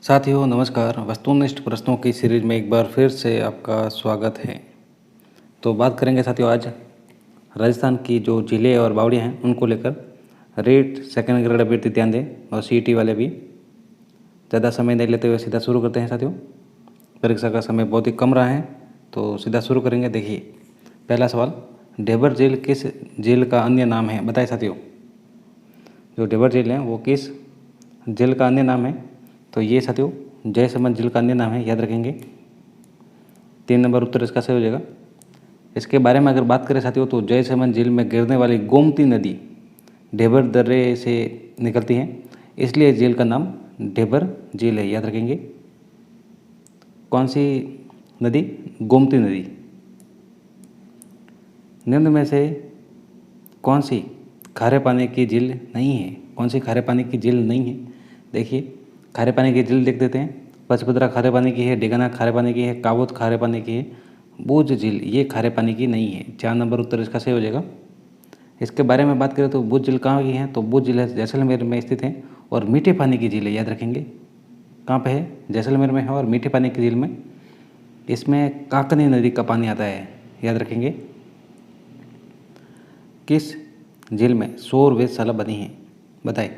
साथियों नमस्कार। वस्तुनिष्ठ प्रश्नों की सीरीज में एक बार फिर से आपका स्वागत है। तो बात करेंगे साथियों आज राजस्थान की जो जिले और बावड़ियाँ हैं उनको लेकर। रेट सेकंड ग्रेड अभ्यर्थी ध्यान दें और सीईटी वाले भी। ज़्यादा समय नहीं लेते हुए सीधा शुरू करते हैं साथियों। परीक्षा का समय बहुत ही कम रहा है तो सीधा शुरू करेंगे। देखिए पहला सवाल, ढेबर झील किस झील का अन्य नाम है? बताएं साथियों, जो ढेबर झील है वो किस झील का अन्य नाम है? तो ये साथियों जयसमंद झील का अन्य नाम है, याद रखेंगे। 3 नंबर उत्तर इसका सही हो जाएगा। इसके बारे में अगर बात करें साथियों तो जयसमंद झील में गिरने वाली गोमती नदी ढेबर दर्रे से निकलती है, इसलिए झील का नाम ढेबर झील है, याद रखेंगे। कौन सी नदी? गोमती नदी। निम्न में से कौन सी खारे पानी की झील नहीं है? कौन सी खारे पानी की झील नहीं है? देखिए खारे पानी की झील देख देते हैं। पचपदरा खारे पानी की है, डेगाना खारे पानी की है, काबोत खारे पानी की है, बूझ झील ये खारे पानी की नहीं है। 4 नंबर उत्तर इसका सही हो जाएगा। इसके बारे में बात करें तो बूझ झील कहाँ की है? तो बूझ झील जैसलमेर में स्थित है और मीठे पानी की झील है, याद रखेंगे। कहाँ पे है? जैसलमेर में है और मीठे पानी की झील में इसमें काकनी नदी का पानी आता है, याद रखेंगे। किस झील में सौर वेधशाला बनी है? बताएं।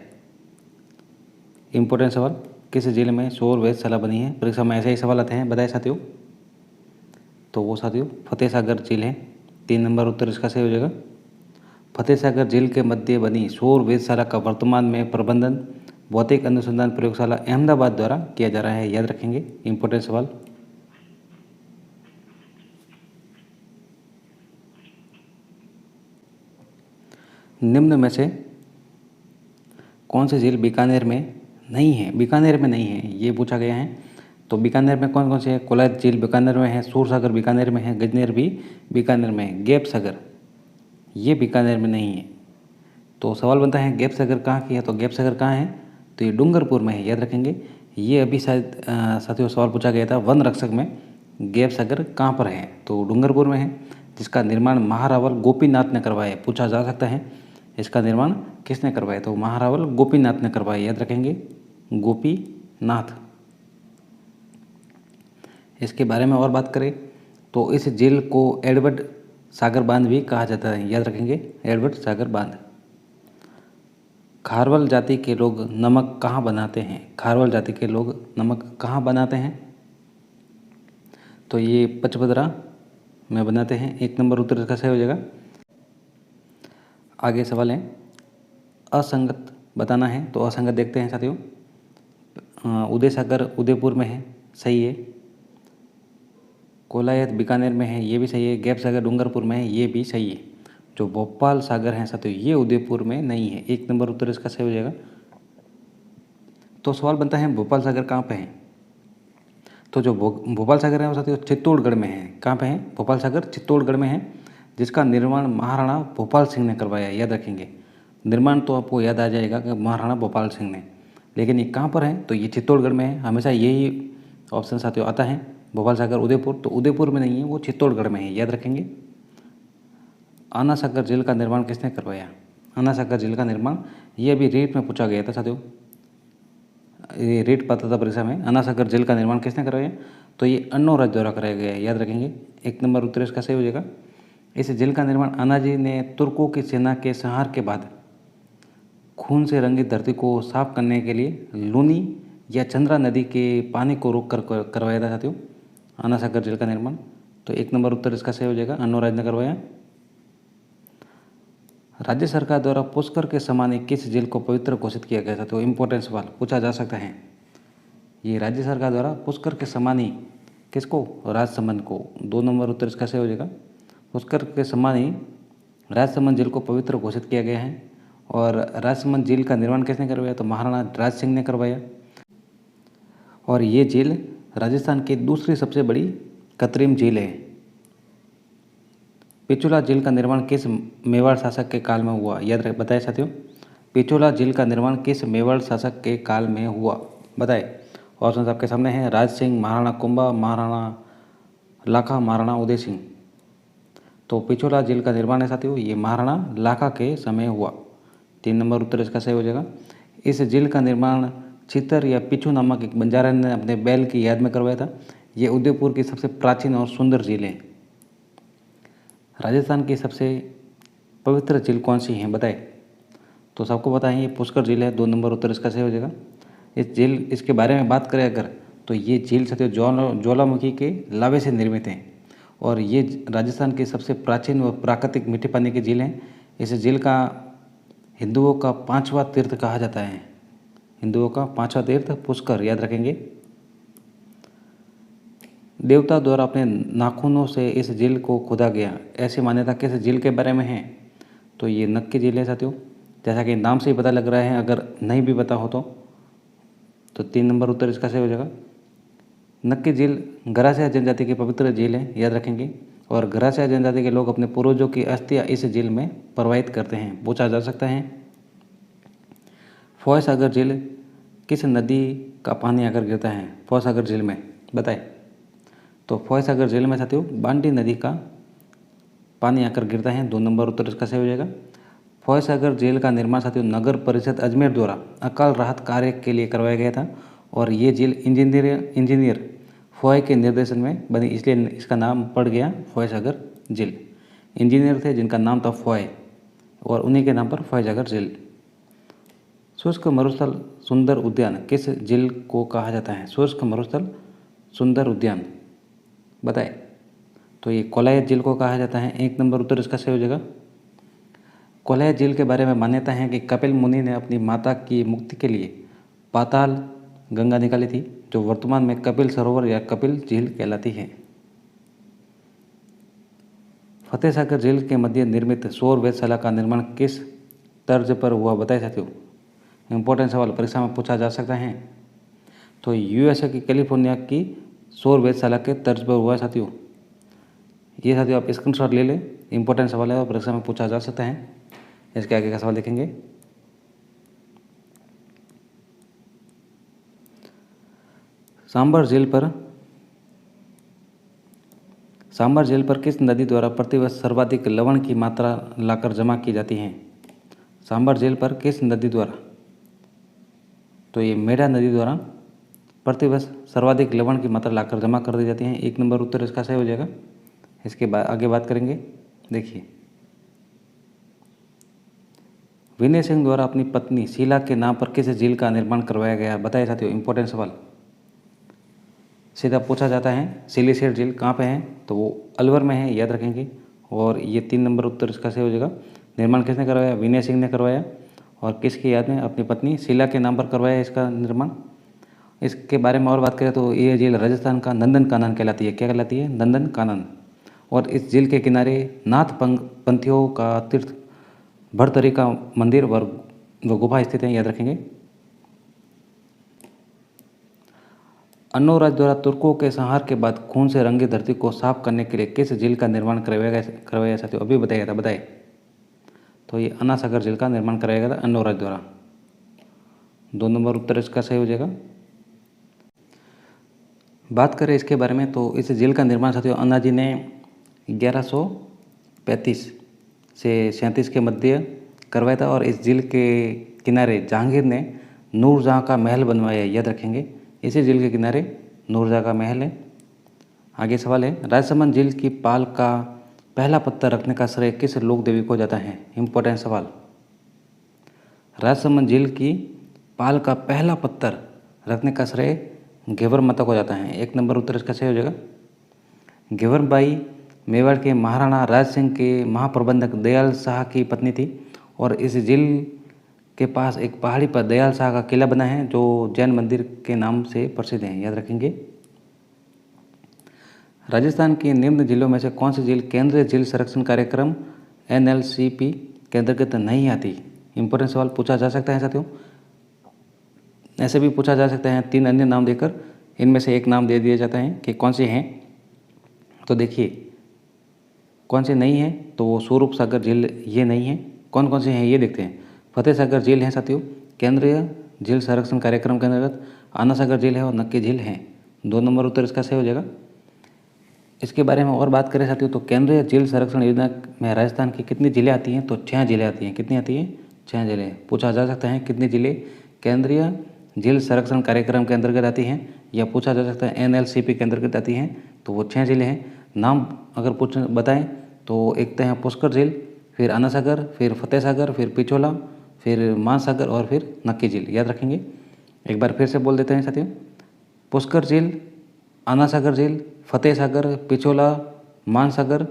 इंपॉर्टेंट सवाल, किस झील में सौर वेधशाला बनी है? परीक्षा में ऐसे ही सवाल आते हैं, बताएं साथियों। तो वो साथियों फतेह सागर झील है। 3 नंबर उत्तर इसका सही हो जाएगा। फतेह सागर झील के मध्य बनी सौर वेधशाला का वर्तमान में प्रबंधन भौतिक अनुसंधान प्रयोगशाला अहमदाबाद द्वारा किया जा रहा है, याद रखेंगे। इंपॉर्टेंट सवाल। निम्न में से कौन सी झील बीकानेर में नहीं है? बीकानेर में नहीं है ये पूछा गया है। तो बीकानेर में कौन कौन से है? कोलायत झील बीकानेर में है, सूरसागर बीकानेर में है, गजनेर भी बीकानेर में है, गैप सागर ये बीकानेर में नहीं है। तो सवाल बनता है गैप सागर कहाँ की है? तो गैप सागर कहाँ है? तो ये डूंगरपुर में है, याद रखेंगे। ये अभी शायद साथियों सवाल पूछा गया था वन रक्षक में, गैप सागर कहाँ पर है? तो डूंगरपुर में है, जिसका निर्माण महारावल गोपीनाथ ने करवाया है। पूछा जा सकता है इसका निर्माण किसने करवाया? तो महारावल गोपीनाथ ने करवाया, याद रखेंगे, गोपीनाथ। इसके बारे में और बात करें तो इस झील को एडवर्ड सागर बांध भी कहा जाता है, याद रखेंगे, एडवर्ड सागर बांध। खारवल जाति के लोग नमक कहाँ बनाते हैं? खारवल जाति के लोग नमक कहाँ बनाते हैं? तो ये पचपदरा में बनाते हैं। 1 नंबर उत्तर इसका सही हो जाएगा। आगे सवाल है असंगत बताना है, तो असंगत देखते हैं साथियों। उदय सागर उदयपुर में है, सही है। कोलायत बीकानेर में है, ये भी सही है। गैप सागर डूंगरपुर में है, ये भी सही है। जो भोपाल सागर है साथियों ये उदयपुर में नहीं है। 1 नंबर उत्तर इसका सही हो जाएगा। तो सवाल बनता है भोपाल सागर कहाँ पे है? तो जो भोपाल सागर है वो साथियों चित्तौड़गढ़ में है। कहाँ पे है? भोपाल सागर चित्तौड़गढ़ में है, जिसका निर्माण महाराणा भोपाल सिंह ने करवाया, याद रखेंगे। निर्माण तो आपको याद आ जाएगा कि महाराणा भोपाल सिंह ने, लेकिन ये कहाँ पर है? तो ये चित्तौड़गढ़ में है। हमेशा यही ऑप्शन साथियों आता है, भोपाल सागर उदयपुर। तो उदयपुर में नहीं है, वो चित्तौड़गढ़ में है, याद रखेंगे। आना सागर झील का निर्माण किसने करवाया? आना सागर झील का निर्माण ये अभी रेट में पूछा गया था साथियों, ये रेट पता था परीक्षा में। आना सागर झील का निर्माण किसने करवाया? तो ये अन्नो राज्य द्वारा कराया गया है, याद रखेंगे। 1 नंबर उत्तर इसका सही हो जाएगा। इस झील का निर्माण आनाजी ने तुर्कों की सेना के संहार के बाद खून से रंगित धरती को साफ करने के लिए लूनी या चंद्रा नदी के पानी को रोक कर करवाया था साथियों, आना सागर झील का निर्माण। तो 1 नंबर उत्तर इसका सही हो जाएगा, अन्नो राज्य ने करवाया। राज्य सरकार द्वारा पुष्कर के समान ही किस झील को पवित्र घोषित किया गया था? तो इम्पोर्टेंट सवाल पूछा जा सकता है। ये राज्य सरकार द्वारा पुष्कर के समान ही किसको? राजसमंद को। 2 नंबर उत्तर इसका सही हो जाएगा। पुष्कर के समान ही राजसमंद झील को पवित्र घोषित किया गया है। और राजसमंद झील का निर्माण किसने करवाया? तो महाराणा राज सिंह ने करवाया। और ये झील राजस्थान की दूसरी सबसे बड़ी कृत्रिम झील है। पिछोला झील का निर्माण किस मेवाड़ शासक के काल में हुआ? याद बताए साथियों, पिछोला झील का निर्माण किस मेवाड़ शासक के काल में हुआ? बताए। ऑप्शन आपके सामने हैं, राज सिंह, महाराणा कुंभा, महाराणा लाखा, महाराणा उदय सिंह। तो पिछोला झील का निर्माण है साथियों ये महाराणा लाखा के समय हुआ। 3 नंबर उत्तर इसका सही हो जाएगा। इस झील का निर्माण चित्तर या पिछू नामक एक बंजारा ने अपने बैल की याद में करवाया था। ये उदयपुर की सबसे प्राचीन और सुंदर झील है। राजस्थान की सबसे पवित्र झील कौन सी है बताए? तो सबको पता है ये पुष्कर झील है। 2 नंबर उत्तर इसका सही हो जाएगा। इस झील इसके बारे में बात करें अगर, तो ये झील सत्य ज्वालामुखी के लावे से निर्मित है और ये राजस्थान की सबसे प्राचीन और प्राकृतिक मीठे पानी की झील है। इस झील का हिंदुओं का 5वां तीर्थ कहा जाता है। हिंदुओं का 5वां तीर्थ पुष्कर, याद रखेंगे। देवता द्वारा अपने नाखूनों से इस झील को खोदा गया, ऐसी मान्यता किस झील के बारे में है? तो ये नक्की की झील है साथियों। जैसा कि नाम से ही पता लग रहा है, अगर नहीं भी पता हो तो 3 नंबर उत्तर इसका सही हो जाएगा। नक्की झील गरासिया जनजाति की पवित्र झील है, याद रखेंगे। और गरासिया जनजाति के लोग अपने पूर्वजों की अस्थियां इस झील में प्रवाहित करते हैं। पूछा जा सकता है फॉय सागर झील किस नदी का पानी आकर गिरता है? फॉय सागर झील में बताए? तो फॉय सागर झील में साथियों बांडी नदी का पानी आकर गिरता है। 2 नंबर उत्तर इसका सही हो जाएगा। फॉय सागर झील का निर्माण साथियों नगर परिषद अजमेर द्वारा अकाल राहत कार्य के लिए करवाया गया था और ये झील इंजीनियर फॉय के निर्देशन में बनी, इसलिए इसका नाम पड़ गया फॉय सागर झील। इंजीनियर थे जिनका नाम था फॉय और उन्हीं के नाम पर फॉय सागर झील। शुष्क मरुस्थल सुंदर उद्यान किस झील को कहा जाता है? शुष्क मरुस्थल सुंदर उद्यान बताए? तो ये कोलायत झील को कहा जाता है। 1 नंबर उत्तर इसका सही हो जाएगा। कोलायत झील के बारे में मान्यता है कि कपिल मुनि ने अपनी माता की मुक्ति के लिए पाताल गंगा निकाली थी, जो वर्तमान में कपिल सरोवर या कपिल झील कहलाती है। फतेह सागर झील के मध्य निर्मित सौर वेधशाला का निर्माण किस तर्ज पर हुआ बताए साथियों? इंपॉर्टेंट सवाल परीक्षा में पूछा जा सकता है। तो यूएसए की कैलिफोर्निया की सौर वेधशाला के तर्ज पर हुआ है साथियों। ये साथियों आप स्क्रीनशॉट ले लें, इंपॉर्टेंट सवाल है और परीक्षा में पूछा जा सकता है। इसके आगे का सवाल देखेंगे। सांबर झील पर किस नदी द्वारा प्रतिवर्ष सर्वाधिक लवण की मात्रा लाकर जमा की जाती है? सांबर झील पर किस नदी द्वारा? तो ये मेढा नदी द्वारा प्रतिवर्ष सर्वाधिक लवण की मात्रा लाकर जमा कर दी जाती है। 1 नंबर उत्तर इसका सही हो जाएगा। इसके बाद आगे बात करेंगे। देखिए, विनय सिंह द्वारा अपनी पत्नी शीला के नाम पर किस झील का निर्माण करवाया गया बताए साथियों? इंपॉर्टेंट सवाल सीधा पूछा जाता है। सिलीसेट झील कहाँ पे है? तो वो अलवर में है, याद रखेंगे। और ये 3 नंबर उत्तर इसका सही हो जाएगा। निर्माण किसने करवाया? विनय सिंह ने करवाया। और किसकी याद में? अपनी पत्नी शीला के नाम पर करवाया इसका निर्माण। इसके बारे में और बात करें तो ये झील राजस्थान का नंदन कानन कहलाती है। क्या कहलाती है? नंदन कानन। और इस झील के किनारे नाथ पंथियों का तीर्थ भरतरी का मंदिर व गुफा स्थित है, याद रखेंगे। अन्नो राज्य द्वारा तुर्कों के संहार के बाद खून से रंगी धरती को साफ करने के लिए किस झील का निर्माण करवाया साथियों? अभी बताया था, बताए? तो ये अन्ना सागर झील का निर्माण कराया गया था अन्नो राज्य द्वारा। 2 नंबर उत्तर इसका सही हो जाएगा। बात करें इसके बारे में तो इस झील का निर्माण साथियों अन्ना जी ने 1135 से 37 के मध्य करवाया था और इस झील के किनारे जहांगीर ने नूरजहाँ का महल बनवाया है, याद रखेंगे। इसी झील के किनारे नूरजहाँ का महल है। आगे सवाल है, राजसमंद झील की पाल का पहला पत्थर रखने का श्रेय किस लोक देवी को जाता है? इंपॉर्टेंट सवाल। राजसमंद झील की पाल का पहला पत्थर रखने का श्रेय घेवर माता को जाता है। 1 नंबर उत्तर इसका सही हो जाएगा। घेवर बाई मेवाड़ के महाराणा राज सिंह के महाप्रबंधक दयाल शाह की पत्नी थी और इस झील के पास एक पहाड़ी पर दयाल शाह का किला बना है जो जैन मंदिर के नाम से प्रसिद्ध है, याद रखेंगे। राजस्थान की निम्न झीलों में से कौन सी झील केंद्रीय झील संरक्षण कार्यक्रम NLCP के अंतर्गत नहीं आती? इंपॉर्टेंट सवाल पूछा जा सकता है साथियों। ऐसे भी पूछा जा सकता है 3 अन्य नाम देकर इनमें से एक नाम दे दिया जाता है कि कौन से हैं। तो देखिए, कौन से नहीं है तो वो स्वरूप सागर झील ये नहीं है। कौन कौन से हैं ये देखते हैं। फतेह सागर झील है साथियों केंद्रीय झील संरक्षण कार्यक्रम के अंतर्गत, अन्ना सागर झील है और नक्की झील है। 2 नंबर उत्तर इसका सही हो जाएगा। इसके बारे में और बात करें साथियों तो केंद्रीय झील संरक्षण योजना में राजस्थान की कितनी जिले आती हैं? तो 6 जिले आती हैं। कितनी आती हैं? 6 जिले। पूछा जा सकता है कितनी जिले केंद्रीय झील संरक्षण कार्यक्रम के अंतर्गत आती हैं, या पूछा जा सकता है NLCP के अंतर्गत आती हैं। तो वो 6 झीलें हैं। नाम अगर पूछ बताएं तो एक तो हैं पुष्कर झील, फिर अन्ना सागर, फिर फतेह सागर, फिर पिछोला, फिर मानसागर और फिर नक्की झील। याद रखेंगे। एक बार फिर से बोल देते हैं साथियों, पुष्कर झील, अन्ना सागर झील, फतेह सागर, पिछोला, मानसागर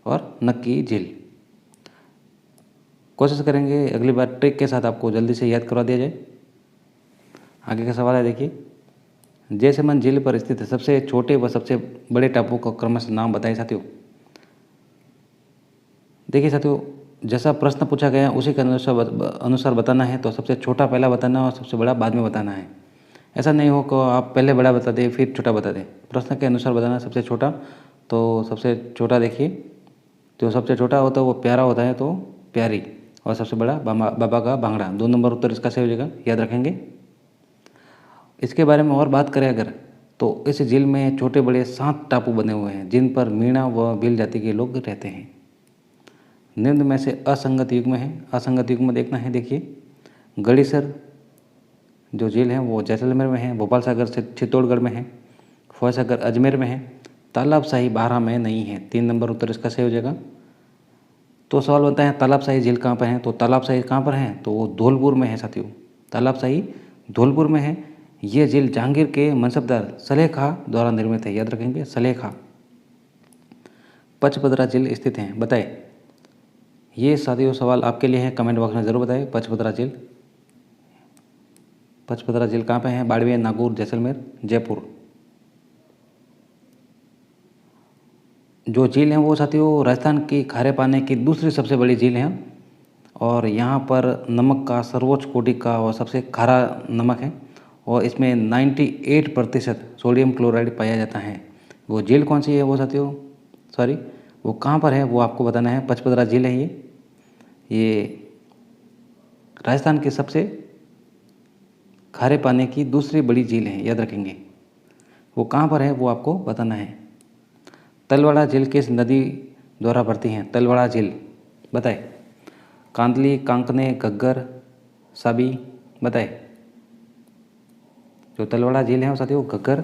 और नक्की झील। कोशिश करेंगे अगली बार ट्रिक के साथ आपको जल्दी से याद करवा दिया जाए। आगे का सवाल है, देखिए, जैसलमेर झील पर स्थित सबसे छोटे व सबसे बड़े टापू का क्रमशः नाम बताएं साथियों। देखिए साथियों, जैसा प्रश्न पूछा गया उसी के अनुसार बताना है। तो सबसे छोटा पहला बताना है और सबसे बड़ा बाद में बताना है। ऐसा नहीं हो कि आप पहले बड़ा बता दें फिर छोटा बता दें। प्रश्न के अनुसार बताना है। सबसे छोटा, तो सबसे छोटा देखिए, जो सबसे छोटा होता है वो प्यारा होता है, तो प्यारी, और सबसे बड़ा बाबा का भांगड़ा। 2 नंबर उत्तर इसका सही हो जाएगा। याद रखेंगे। इसके बारे में और बात करें अगर, तो इस झील में छोटे बड़े 7 टापू बने हुए हैं जिन पर मीणा व भील जाति के लोग रहते हैं। निम्न में से असंगत युग्म है। असंगत युग्म देखना है। देखिए, गड़ीसर जो झील है वो जैसलमेर में है, भोपाल सागर से चित्तौड़गढ़ में है, फौज सागर अजमेर में है, तालाबशाही बारह में नहीं है। 3 नंबर उत्तर इसका सही हो जाएगा। तो सवाल बनता है तालाबशाही झील कहाँ पर है। तो तालाबशाही कहाँ पर है, तो वो धौलपुर में है साथियों। तालाबशाही धौलपुर में है। ये झील जहांगीर के मनसबदार सलेह खां द्वारा निर्मित है। याद रखेंगे, सलेह खां। पचपदरा झील स्थित है, बताए। ये साथियों सवाल आपके लिए है, कमेंट बॉक्स में ज़रूर बताएं। पचपदरा झील, पचपदरा झील कहाँ पे है। बाड़मेर, नागौर, जैसलमेर, जयपुर। जो झील है वो साथियों राजस्थान की खारे पानी की दूसरी सबसे बड़ी झील है, और यहाँ पर नमक का सर्वोच्च कोटि का और सबसे खारा नमक है, और इसमें 98% सोडियम क्लोराइड पाया जाता है। वो झील कौन सी है वो साथियों, सॉरी, वो कहाँ पर है वो आपको बताना है। पचपदरा झील है ये राजस्थान के सबसे खारे पानी की दूसरी बड़ी झील है। याद रखेंगे। वो कहाँ पर है वो आपको बताना है। तलवाड़ा झील किस नदी द्वारा भरती हैं। तलवाड़ा झील, बताए। कांदली, कांकने, घग्गर, साबी, बताए। जो तलवाड़ा झील है वो साथियों घग्गर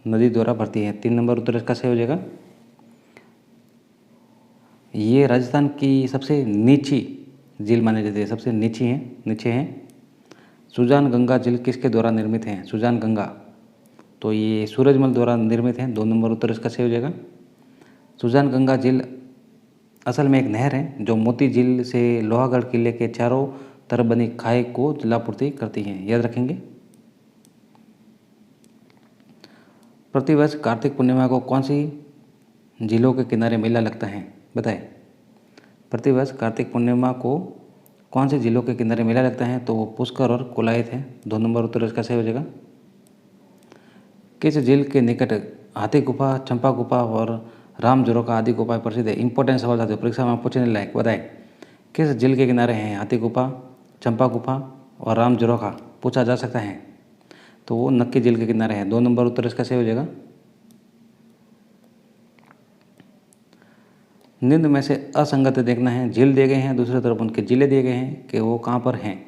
नदी द्वारा भरती है। 3 नंबर उत्तर इसका सही हो जाएगा। ये राजस्थान की सबसे नीची झील मानी जाती है, सबसे नीचे हैं। सुजान गंगा झील किसके द्वारा निर्मित है। सुजान गंगा, तो ये सूरजमल द्वारा निर्मित है। 2 नंबर उत्तर इसका सही हो जाएगा। सुजान गंगा झील असल में एक नहर है जो मोती झील से लोहागढ़ किले के चारों तरफ बनी खाई को जलापूर्ति करती है। याद रखेंगे। प्रतिवर्ष कार्तिक पूर्णिमा को कौन सी झीलों के किनारे मेला लगता है, बताएं। प्रतिवर्ष कार्तिक पूर्णिमा को कौन से झीलों के किनारे मेला लगता है, तो वो पुष्कर और कोलायत है। 2 नंबर उत्तर इसका सही हो जाएगा। किस झील के निकट हाथी गुफा, चंपा गुफा और राम झरोखा आदि गुफाएं प्रसिद्ध है। इंपॉर्टेंट सवाल था, परीक्षा में पूछने लायक, बताएं। किस झील के किनारे हैं हाथी गुफा, चंपा गुफा और राम झरोखा, पूछा जा सकता है। तो वो नक्की झील के किनारे है। 2 नंबर उत्तर इसका सही हो जाएगा। निम्न में से असंगत देखना है। झील दिए गए हैं, दूसरी तरफ उनके जिले दिए गए हैं कि वो कहाँ पर हैं।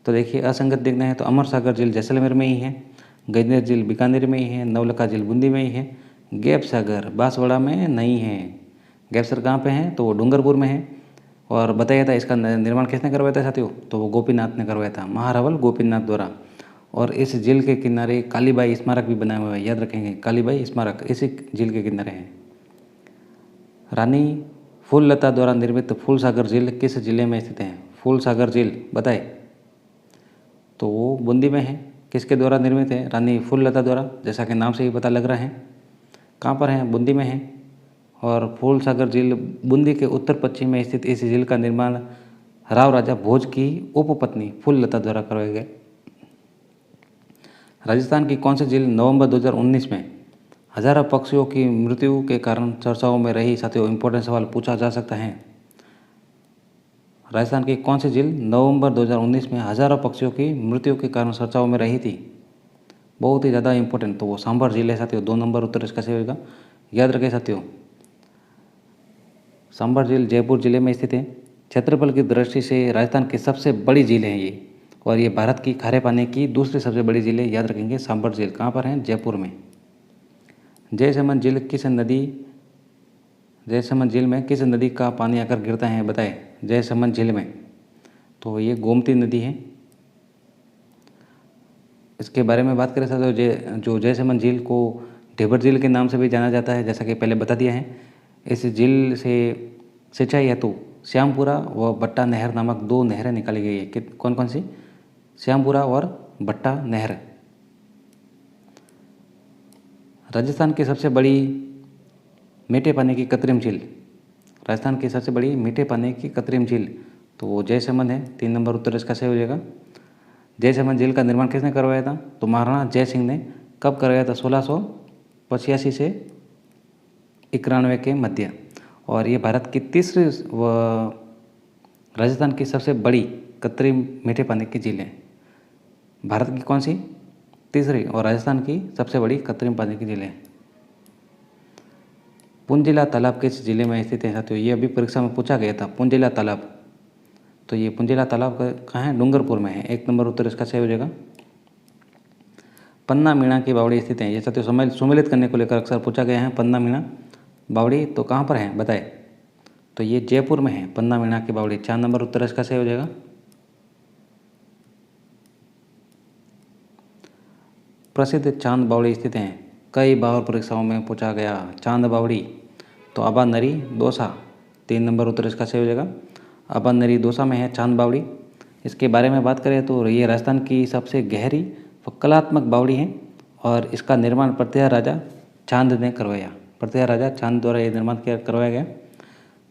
तो देखिए, असंगत देखना है तो अमर सागर झील जैसलमेर में ही है, गजनेर झील बीकानेर में ही है, नवलखा झील बूंदी में ही है, गैप सागर बांसवाड़ा में नहीं है। गैप सागर कहाँ पे है, तो वो डूंगरपुर में है। और बताया था इसका निर्माण किसने करवाया था साथियों, तो वो गोपीनाथ ने करवाया था, महारावल गोपीनाथ द्वारा। और इस झील के किनारे कालीबाई स्मारक भी बनाया हुआ है। याद रखेंगे, कालीबाई स्मारक इसी झील के किनारे है। रानी फूललता द्वारा निर्मित फूलसागर झील किस जिले में स्थित है। फूलसागर झील, बताए। तो वो बूंदी में है। किसके द्वारा निर्मित है, रानी फूललता द्वारा, जैसा कि नाम से ही पता लग रहा है। कहाँ पर है, बूंदी में है। और फूलसागर झील बूंदी के उत्तर पश्चिम में स्थित इस झील का निर्माण राव राजा भोज की उपपत्नी फूललता द्वारा करवाया गया। राजस्थान की कौन सी झील नवंबर 2019 में हजारों पक्षियों की मृत्यु के कारण चर्चाओं में रही। साथियों, इंपॉर्टेंट सवाल पूछा जा सकता है। राजस्थान की कौन सी झील नवंबर 2019 में हजारों पक्षियों की मृत्यु के कारण चर्चाओं में रही थी, बहुत ही ज़्यादा इंपॉर्टेंट, तो वो सांभर झील है साथियों। 2 नंबर उत्तर इसका सही होगा। याद रखें साथियों, सांभर झील जयपुर जिले में स्थित है। क्षेत्रफल की दृष्टि से राजस्थान की सबसे बड़ी झील है ये, और ये भारत की खारे पानी की दूसरी सबसे बड़ी झील है, याद रखेंगे। सांबर झील कहाँ पर है? जयपुर में। जयसमंद झील किस नदी, जयसमंद झील में किस नदी का पानी आकर गिरता है, बताए जयसमंद झील में? तो ये गोमती नदी है। इसके बारे में बात करें तो जो जयसमंद झील को ढेबर झील के नाम से भी जाना जाता है, जैसा कि पहले बता दिया है। इस झील से सिंचाई हेतु श्यामपुरा व भट्टा नहर नामक दो नहरें निकाली गई है। कौन कौन सी? श्यामपुरा और भट्टा नहर। राजस्थान की सबसे बड़ी मीठे पानी की कृत्रिम झील, राजस्थान की सबसे बड़ी मीठे पानी की कृत्रिम झील, तो वो जयसमंद है। 3 नंबर उत्तर इसका सही हो जाएगा। जयसमंद झील का निर्माण किसने करवाया था? तो महाराणा जय सिंह ने। कब करवाया था? 1685 से 91 के मध्य। और ये भारत की तीसरी व राजस्थान की सबसे बड़ी कृत्रिम मीठे पानी की झील है। भारत की कौन सी? तीसरी, और राजस्थान की सबसे बड़ी कृत्रिम पानी की झील है। पुंजिला तालाब किस जिले में स्थित है साथियों? ये अभी परीक्षा में पूछा गया था, पुंजिला तालाब। तो ये पुंजिला तालाब कहाँ है? डूंगरपुर में है। 1 नंबर उत्तर इसका सही हो जाएगा। पन्ना मीणा की बावड़ी स्थित है, ये साथियों सुमेलित करने को लेकर अक्सर पूछा गया है। पन्ना मीणा बावड़ी तो कहाँ पर है, बताए? तो ये जयपुर में है, पन्ना मीणा की बावड़ी। 4 नंबर उत्तर इसका सही हो जाएगा। प्रसिद्ध चांद बावड़ी स्थित हैं, कई बार परीक्षाओं में पूछा गया चांद बावड़ी। तो अबानरी दौसा, 3 नंबर उत्तर इसका सही हो जाएगा। अबानरी दौसा में है चांद बावड़ी। इसके बारे में बात करें तो ये राजस्थान की सबसे गहरी व कलात्मक बावड़ी है और इसका निर्माण प्रतिहार राजा चांद ने करवाया। प्रतिहार राजा चांद द्वारा ये निर्माण करवाया गया।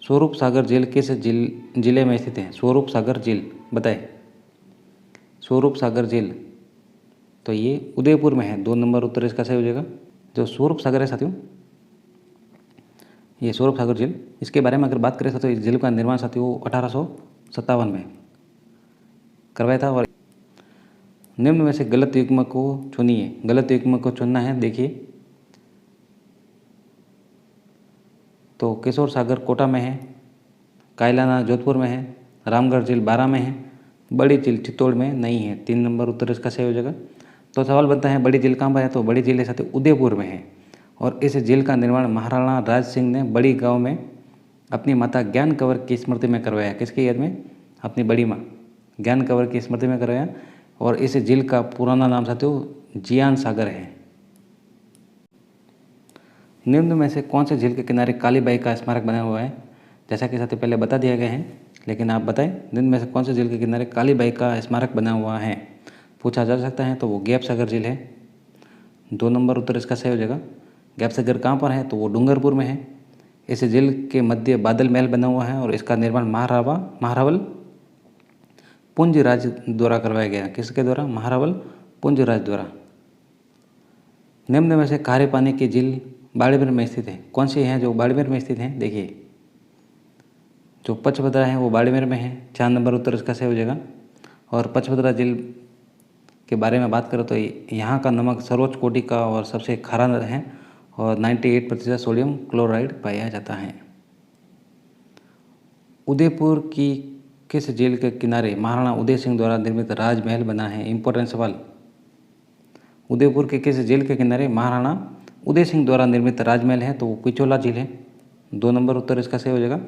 स्वरूप सागर झील किस जिले में स्थित है? स्वरूप सागर झील, बताए? स्वरूप सागर झील तो ये उदयपुर में है। 2 नंबर उत्तर इसका सही हो जाएगा। जो स्वरूप सागर है साथियों, ये स्वरूप सागर झील, इसके बारे में अगर बात करें तो इस झील का निर्माण साथियों 1857 में करवाया था। और निम्न में से गलत युग्म को चुनिए। गलत युग्म को चुनना है, देखिए। तो किशोर सागर कोटा में है, कायलाना जोधपुर में है, रामगढ़ झील बारा में है, बड़ी झील चित्तौड़ में नहीं है। 3 नंबर उत्तर इसका सही हो जाएगा। तो सवाल बनता है बड़ी झील कहाँ पर है? तो बड़ी झील है साथियों उदयपुर में है। और इस झील का निर्माण महाराणा राज सिंह ने बड़ी गांव में अपनी माता ज्ञान कंवर की स्मृति में करवाया। किसकी याद में? अपनी बड़ी माँ ज्ञान कंवर की स्मृति में करवाया। और इस झील का पुराना नाम साथियों जियान सागर है। निम्न में से कौन से झील के किनारे काली बाई का स्मारक बना हुआ है? जैसा कि साथियों पहले बता दिया गया है, लेकिन आप बताएं निम्न में से कौन से झील के किनारे काली बाई का स्मारक बना हुआ है, पूछा जा सकता है। तो वो गैप सागर झील है। 2 नंबर उत्तर इसका सही हो जाएगा। गैप सागर कहाँ पर है? तो वो डूंगरपुर में है। इस झील के मध्य बादल महल बना हुआ है और इसका निर्माण महारावल पुंजराज द्वारा करवाया गया। किसके द्वारा? महारावल पुंजराज द्वारा। निम्न में से खारे पानी की झील बाड़मेर में स्थित है, कौन सी है जो बाड़मेर में स्थित है? देखिए, जो पचभद्रा है वो बाड़मेर में है। 4 नंबर उत्तर इसका सही हो जाएगा। और पचभद्रा झील के बारे में बात करें तो यहाँ का नमक सर्वोच्च कोटि का और सबसे खारा है और 98% सोडियम क्लोराइड पाया जाता है। उदयपुर की किस झील के किनारे महाराणा उदय सिंह द्वारा निर्मित राजमहल बना है? इंपॉर्टेंट सवाल। उदयपुर के किस झील के किनारे महाराणा उदय सिंह द्वारा निर्मित राजमहल है? तो वो पिचोला झील है। 2 नंबर उत्तर इसका सही हो जाएगा।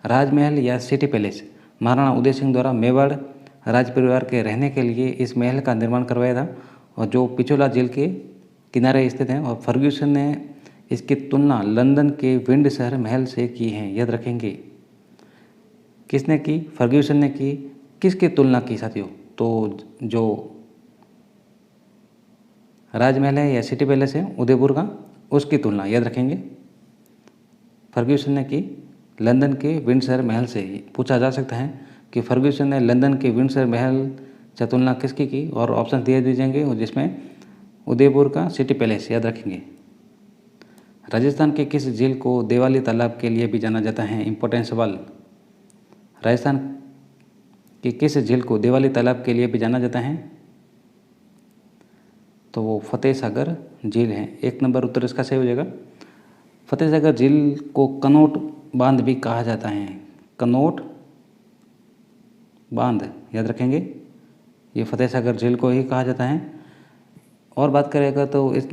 राजमहल या सिटी पैलेस महाराणा उदय सिंह द्वारा मेवाड़ राज परिवार के रहने के लिए इस महल का निर्माण करवाया था और जो पिचोला झील के किनारे स्थित है। और फर्ग्यूसन ने इसकी तुलना लंदन के विंडसर महल से की है, याद रखेंगे। किसने की? फर्ग्यूसन ने की। किसकी तुलना की साथियों? तो जो राजमहल है या सिटी पैलेस है उदयपुर का, उसकी तुलना, याद रखेंगे। फर्ग्यूसन ने की लंदन के विंडसर महल से। पूछा जा सकता है कि फर्ग्यूसन ने लंदन के विंडसर महल से तुलना किसकी की, और ऑप्शन दिए जाएंगे जिसमें उदयपुर का सिटी पैलेस, याद रखेंगे। राजस्थान के किस झील को देवाली तालाब के लिए भी जाना जाता है? इंपॉर्टेंट सवाल। राजस्थान की किस झील को देवाली तालाब के लिए भी जाना जाता है? तो वो फतेह सागर झील है। 1 नंबर उत्तर इसका सही हो जाएगा। फतेह सागर झील को कनोट बांध भी कहा जाता है। कनोट बांध, याद रखेंगे। ये फतेह सागर झील को ही कहा जाता है। और बात करेगा तो इस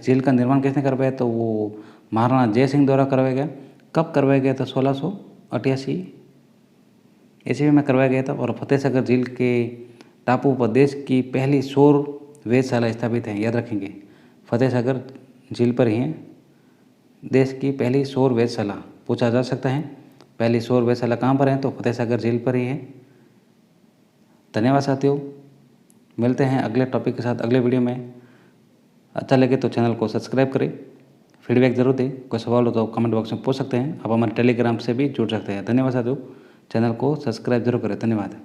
झील का निर्माण किसने करवाया, तो वो महाराणा जय सिंह द्वारा करवाया गया। कब करवाया गया था, 1688 ईस्वी में करवाया गया था। और फतेह सागर झील के टापू पर देश की पहली सौर वेधशाला स्थापित है, याद रखेंगे। फतेह सागर झील पर ही है देश की पहली सौर वेधशाला, पूछा जा सकता है पहली सौर वेधशाला कहाँ पर है, तो फतेह सागर झील पर ही है। धन्यवाद साथियों, मिलते हैं अगले टॉपिक के साथ अगले वीडियो में। अच्छा लगे तो चैनल को सब्सक्राइब करें, फीडबैक जरूर दें, कोई सवाल हो तो कमेंट बॉक्स में पूछ सकते हैं। आप हमारे टेलीग्राम से भी जुड़ सकते हैं। धन्यवाद साथियों, चैनल को सब्सक्राइब जरूर करें। धन्यवाद।